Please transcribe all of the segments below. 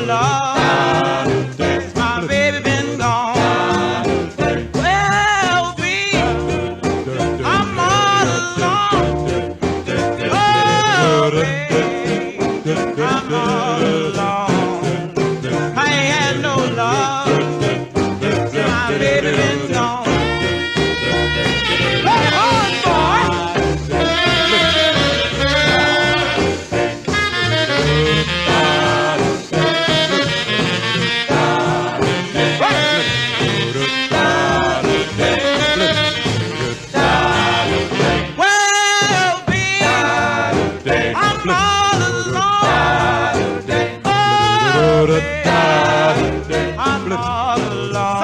love since my baby been gone. Well, baby, I'm all alone. Oh, baby, I'm all alone. I ain't had no love since my baby been gone. Come on, boy. Well, baby, I'm all alone. Oh, baby, I'm all alone.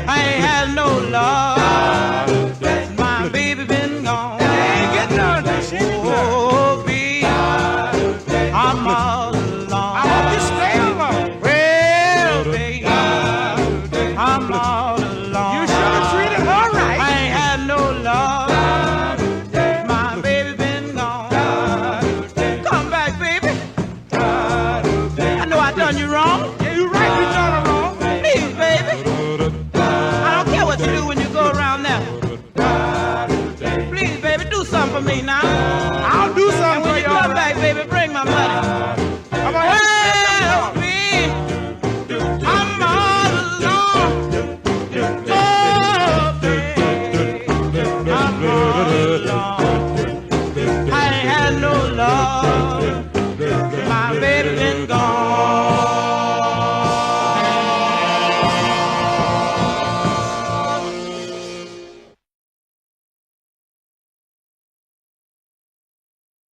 I ain't had no love since my baby been gone. Oh, baby, I'm all alone. I hope you stay alone. Well, baby, I'm all alone. You should have treated her right. I ain't had no love since my baby been gone. Come back, baby. I know I done you wrong. Yeah, you're right. You done her wrong. Please, baby. I don't care what you do when you go around there. Please, baby, do something for me now.